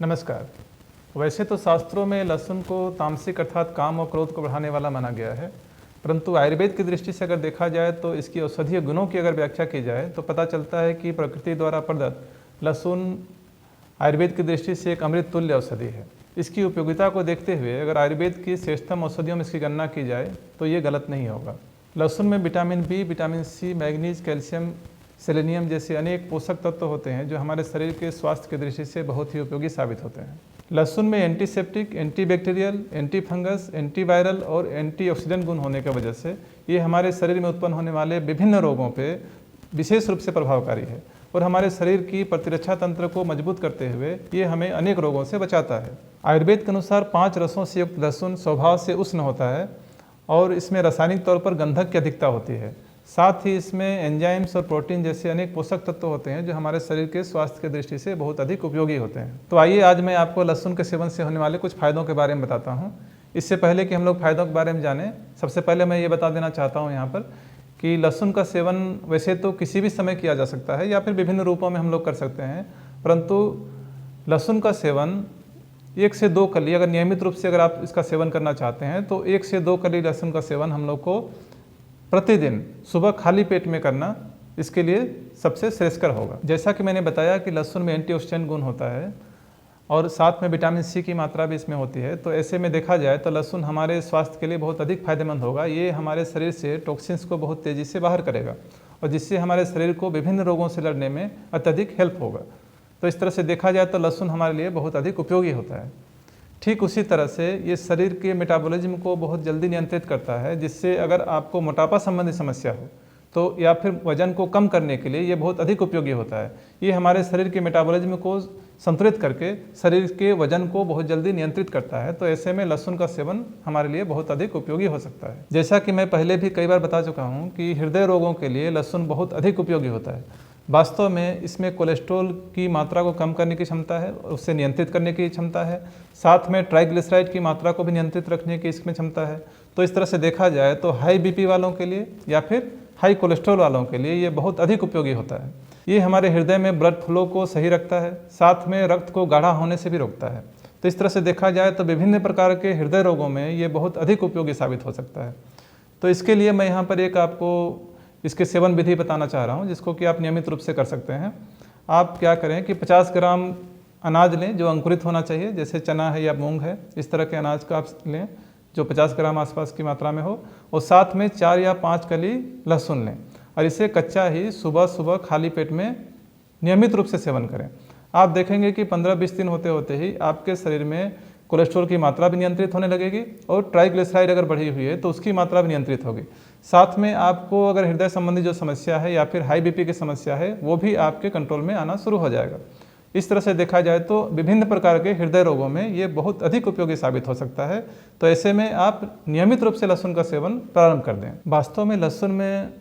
नमस्कार। वैसे तो शास्त्रों में लहसुन को तामसिक अर्थात काम और क्रोध को बढ़ाने वाला माना गया है, परंतु आयुर्वेद की दृष्टि से अगर देखा जाए तो इसकी औषधीय गुणों की अगर व्याख्या की जाए तो पता चलता है कि प्रकृति द्वारा प्रदत्त लहसुन आयुर्वेद की दृष्टि से एक अमृत तुल्य औषधि है। इसकी उपयोगिता को देखते हुए अगर आयुर्वेद की श्रेष्ठतम औषधियों में इसकी गणना की जाए तो ये गलत नहीं होगा। लहसुन में vitamin B, vitamin C, manganese, calcium, selenium जैसे अनेक पोषक तत्व होते हैं जो हमारे शरीर के स्वास्थ्य की दृष्टि से बहुत ही उपयोगी साबित होते हैं। लहसुन में antiseptic, antibacterial, anti fungus, antiviral और एंटीऑक्सीडेंट गुण होने की वजह से ये हमारे शरीर में उत्पन्न होने वाले विभिन्न रोगों पे विशेष रूप से प्रभावकारी है और हमारे शरीर की प्रतिरक्षा तंत्र को मजबूत करते हुए ये हमें अनेक रोगों से बचाता है। आयुर्वेद के अनुसार 5 रसों से युक्त लहसुन स्वभाव से उष्ण होता है और इसमें रासायनिक तौर पर गंधक की अधिकता होती है। साथ ही इसमें एंजाइम्स और प्रोटीन जैसे अनेक पोषक तत्व होते हैं जो हमारे शरीर के स्वास्थ्य की दृष्टि से बहुत अधिक उपयोगी होते हैं। तो आइए आज मैं आपको लहसुन के सेवन से होने वाले कुछ फायदों के बारे में बताता हूँ। इससे पहले कि हम लोग फायदों के बारे में जानें, सबसे पहले मैं ये बता देना चाहता हूँ यहाँ पर कि लहसुन का सेवन वैसे तो किसी भी समय किया जा सकता है या फिर विभिन्न रूपों में हम लोग कर सकते हैं, परंतु लहसुन का सेवन 1 से 2 कली अगर नियमित रूप से अगर आप इसका सेवन करना चाहते हैं तो 1 से 2 कली लहसुन का सेवन हम लोग को प्रतिदिन सुबह खाली पेट में करना इसके लिए सबसे श्रेयस्कर होगा। जैसा कि मैंने बताया कि लहसुन में एंटीऑक्सीडेंट गुण होता है और साथ में विटामिन सी की मात्रा भी इसमें होती है, तो ऐसे में देखा जाए तो लहसुन हमारे स्वास्थ्य के लिए बहुत अधिक फायदेमंद होगा। ये हमारे शरीर से टॉक्सिन्स को बहुत तेज़ी से बाहर करेगा और जिससे हमारे शरीर को विभिन्न रोगों से लड़ने में अत्यधिक हेल्प होगा। तो इस तरह से देखा जाए तो लहसुन हमारे लिए बहुत अधिक उपयोगी होता है। ठीक उसी तरह से ये शरीर के मेटाबॉलिज्म को बहुत जल्दी नियंत्रित करता है, जिससे अगर आपको मोटापा संबंधी समस्या हो तो या फिर वजन को कम करने के लिए ये बहुत अधिक उपयोगी होता है। ये हमारे शरीर के मेटाबॉलिज्म को संतुलित करके शरीर के वजन को बहुत जल्दी नियंत्रित करता है। तो ऐसे में लहसुन का सेवन हमारे लिए बहुत अधिक उपयोगी हो सकता है। जैसा कि मैं पहले भी कई बार बता चुका हूँ कि हृदय रोगों के लिए लहसुन बहुत अधिक उपयोगी होता है। वास्तव में इसमें कोलेस्ट्रॉल की मात्रा को कम करने की क्षमता है, उससे नियंत्रित करने की क्षमता है, साथ में ट्राइग्लिसराइड की मात्रा को भी नियंत्रित रखने की इसमें क्षमता है। तो इस तरह से देखा जाए तो हाई बीपी वालों के लिए या फिर हाई कोलेस्ट्रॉल वालों के लिए ये बहुत अधिक उपयोगी होता है। ये हमारे हृदय में ब्लड फ्लो को सही रखता है, साथ में रक्त को गाढ़ा होने से भी रोकता है। तो इस तरह से देखा जाए तो विभिन्न प्रकार के हृदय रोगों में ये बहुत अधिक उपयोगी साबित हो सकता है। तो इसके लिए मैं यहाँ पर एक आपको इसके सेवन विधि बताना चाह रहा हूँ, जिसको कि आप नियमित रूप से कर सकते हैं। आप क्या करें कि 50 ग्राम अनाज लें जो अंकुरित होना चाहिए, जैसे चना है या मूंग है, इस तरह के अनाज का आप लें जो 50 ग्राम आसपास की मात्रा में हो, और साथ में 4 या 5 कली लहसुन लें और इसे कच्चा ही सुबह सुबह खाली पेट में नियमित रूप से सेवन करें। आप देखेंगे कि 15-20 दिन होते होते ही आपके शरीर में कोलेस्ट्रॉल की मात्रा भी नियंत्रित होने लगेगी और ट्राइग्लिसराइड अगर बढ़ी हुई है तो उसकी मात्रा भी नियंत्रित होगी। साथ में आपको अगर हृदय संबंधी जो समस्या है या फिर हाई बीपी की समस्या है वो भी आपके कंट्रोल में आना शुरू हो जाएगा। इस तरह से देखा जाए तो विभिन्न प्रकार के हृदय रोगों में ये बहुत अधिक उपयोगी साबित हो सकता है। तो ऐसे में आप नियमित रूप से लहसुन का सेवन प्रारंभ कर दें। वास्तव में लहसुन में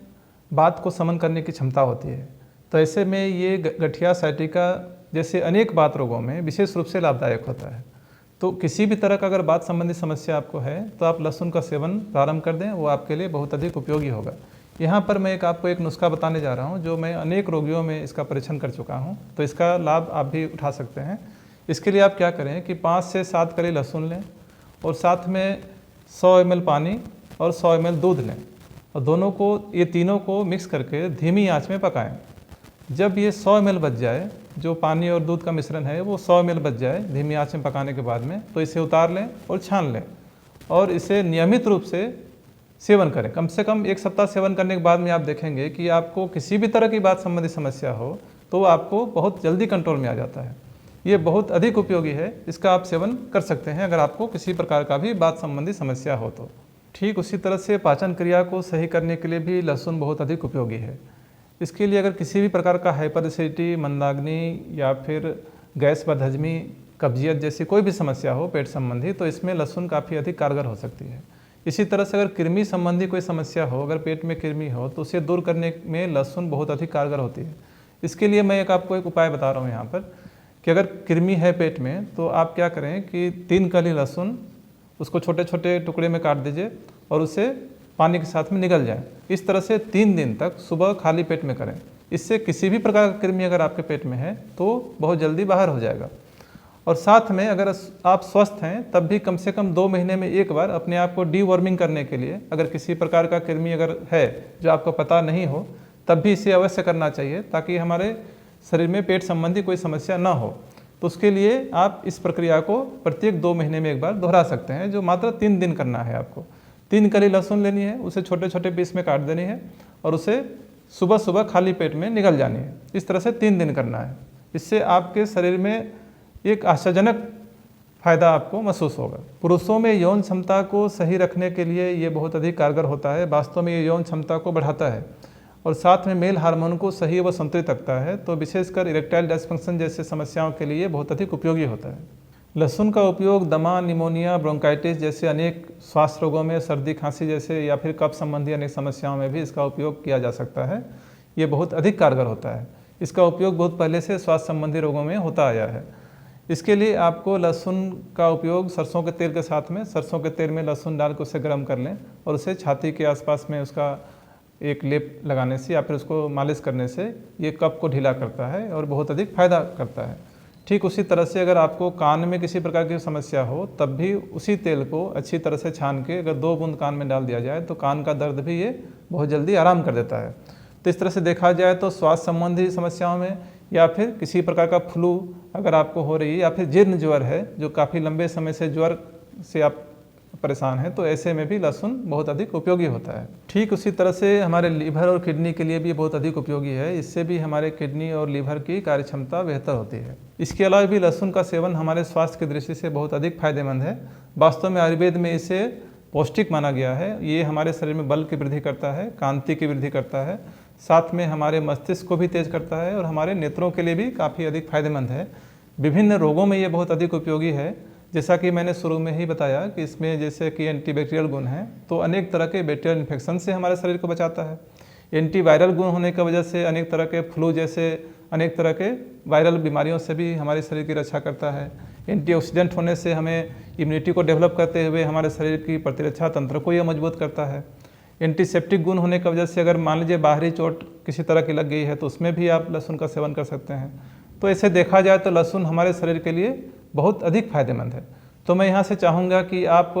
बात को शमन करने की क्षमता होती है, तो ऐसे में ये गठिया, साइटिका जैसे अनेक बात रोगों में विशेष रूप से लाभदायक होता है। तो किसी भी तरह का अगर बात संबंधी समस्या आपको है तो आप लहसुन का सेवन प्रारंभ कर दें, वो आपके लिए बहुत अधिक उपयोगी होगा। यहाँ पर मैं आपको एक नुस्खा बताने जा रहा हूँ जो मैं अनेक रोगियों में इसका परीक्षण कर चुका हूँ, तो इसका लाभ आप भी उठा सकते हैं। इसके लिए आप क्या करें कि 5 से 7 कली लहसुन लें और साथ में 100 ml पानी और 100 ml दूध लें और दोनों को, ये तीनों को मिक्स करके धीमी आँच में पकाएँ। जब ये 100 ml बच जाए, जो पानी और दूध का मिश्रण है वो 100 ml बच जाए धीमी आंच में पकाने के बाद में, तो इसे उतार लें और छान लें और इसे नियमित रूप से सेवन करें। कम से कम 1 सप्ताह सेवन करने के बाद में आप देखेंगे कि आपको किसी भी तरह की बात संबंधी समस्या हो तो आपको बहुत जल्दी कंट्रोल में आ जाता है। ये बहुत अधिक उपयोगी है, इसका आप सेवन कर सकते हैं अगर आपको किसी प्रकार का भी बात संबंधी समस्या हो तो। ठीक उसी तरह से पाचन क्रिया को सही करने के लिए भी लहसुन बहुत अधिक उपयोगी है। इसके लिए अगर किसी भी प्रकार का हाइपर एसिडिटी, मंदाग्नि या फिर गैस बदहजमी, कब्जियत जैसी कोई भी समस्या हो पेट संबंधी, तो इसमें लहसुन काफ़ी अधिक कारगर हो सकती है। इसी तरह से अगर कृमि संबंधी कोई समस्या हो, अगर पेट में कृमि हो तो उसे दूर करने में लहसुन बहुत अधिक कारगर होती है। इसके लिए मैं आपको एक उपाय बता रहा हूँ यहाँ पर कि अगर कृमि है पेट में तो आप क्या करें कि 3 कली लहसुन उसको छोटे छोटे टुकड़े में काट दीजिए और उसे पानी के साथ में निगल जाए। इस तरह से 3 दिन तक सुबह खाली पेट में करें। इससे किसी भी प्रकार का कृमि अगर आपके पेट में है तो बहुत जल्दी बाहर हो जाएगा। और साथ में अगर आप स्वस्थ हैं तब भी कम से कम 2 महीने में एक बार अपने आप को डीवर्मिंग करने के लिए, अगर किसी प्रकार का कृमि अगर है जो आपको पता नहीं हो तब भी इसे अवश्य करना चाहिए, ताकि हमारे शरीर में पेट संबंधी कोई समस्या ना हो। तो उसके लिए आप इस प्रक्रिया को प्रत्येक 2 महीने में एक बार दोहरा सकते हैं, जो मात्र 3 दिन करना है। आपको 3 कली लहसुन लेनी है, उसे छोटे छोटे पीस में काट देनी है और उसे सुबह सुबह खाली पेट में निगल जानी है। इस तरह से 3 दिन करना है। इससे आपके शरीर में एक आश्चर्यजनक फायदा आपको महसूस होगा। पुरुषों में यौन क्षमता को सही रखने के लिए ये बहुत अधिक कारगर होता है। वास्तव में ये यौन क्षमता को बढ़ाता है और साथ में मेल हार्मोन को सही व संतुलित रखता है। तो विशेषकर इरेक्टाइल डिसफंक्शन जैसे समस्याओं के लिए बहुत अधिक उपयोगी होता है। लहसुन का उपयोग दमा, निमोनिया, ब्रोंकाइटिस जैसे अनेक स्वास्थ्य रोगों में, सर्दी खांसी जैसे या फिर कफ संबंधी अनेक समस्याओं में भी इसका उपयोग किया जा सकता है। ये बहुत अधिक कारगर होता है। इसका उपयोग बहुत पहले से स्वास्थ्य संबंधी रोगों में होता आया है। इसके लिए आपको लहसुन का उपयोग सरसों के तेल के साथ में, सरसों के तेल में लहसुन डाल के उसे गर्म कर लें और उसे छाती के आसपास में उसका एक लेप लगाने से या फिर उसको मालिश करने से ये कफ को ढीला करता है और बहुत अधिक फायदा करता है। ठीक उसी तरह से अगर आपको कान में किसी प्रकार की समस्या हो तब भी उसी तेल को अच्छी तरह से छान के अगर 2 बूंद कान में डाल दिया जाए तो कान का दर्द भी ये बहुत जल्दी आराम कर देता है। तो इस तरह से देखा जाए तो स्वास्थ्य संबंधी समस्याओं में या फिर किसी प्रकार का फ्लू अगर आपको हो रही है या फिर जीर्ण ज्वर है जो काफ़ी लंबे समय से ज्वर से आप परेशान हैं, तो ऐसे में भी लहसुन बहुत अधिक उपयोगी होता है। ठीक उसी तरह से हमारे लीवर और किडनी के लिए भी बहुत अधिक उपयोगी है। इससे भी हमारे किडनी और लीवर की कार्यक्षमता बेहतर होती है। इसके अलावा भी लहसुन का सेवन हमारे स्वास्थ्य की दृष्टि से बहुत अधिक फायदेमंद है। वास्तव में आयुर्वेद में इसे पौष्टिक माना गया है। ये हमारे शरीर में बल की वृद्धि करता है, कांति की वृद्धि करता है, साथ में हमारे मस्तिष्क को भी तेज करता है और हमारे नेत्रों के लिए भी काफ़ी अधिक फायदेमंद है। विभिन्न रोगों में ये बहुत अधिक उपयोगी है। जैसा कि मैंने शुरू में ही बताया कि इसमें जैसे कि एंटीबैक्टीरियल गुण हैं, तो अनेक तरह के बैक्टीरियल इन्फेक्शन से हमारे शरीर को बचाता है। एंटीवायरल गुण होने की वजह से अनेक तरह के फ्लू जैसे अनेक तरह के वायरल बीमारियों से भी हमारे शरीर की रक्षा करता है। एंटीऑक्सीडेंट होने से हमें इम्यूनिटी को डेवलप करते हुए हमारे शरीर की प्रतिरक्षा तंत्र को यह मजबूत करता है। एंटीसेप्टिक गुण होने की वजह से अगर मान लीजिए बाहरी चोट किसी तरह की लग गई है तो उसमें भी आप लहसुन का सेवन कर सकते हैं। तो ऐसे देखा जाए तो लहसुन हमारे शरीर के लिए बहुत अधिक फायदेमंद है। तो मैं यहाँ से चाहूँगा कि आप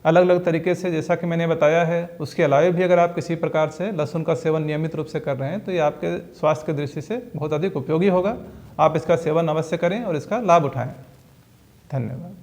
अलग अलग तरीके से, जैसा कि मैंने बताया है, उसके अलावा भी अगर आप किसी प्रकार से लहसुन का सेवन नियमित रूप से कर रहे हैं तो ये आपके स्वास्थ्य की दृष्टि से बहुत अधिक उपयोगी होगा। आप इसका सेवन अवश्य करें और इसका लाभ उठाएं। धन्यवाद।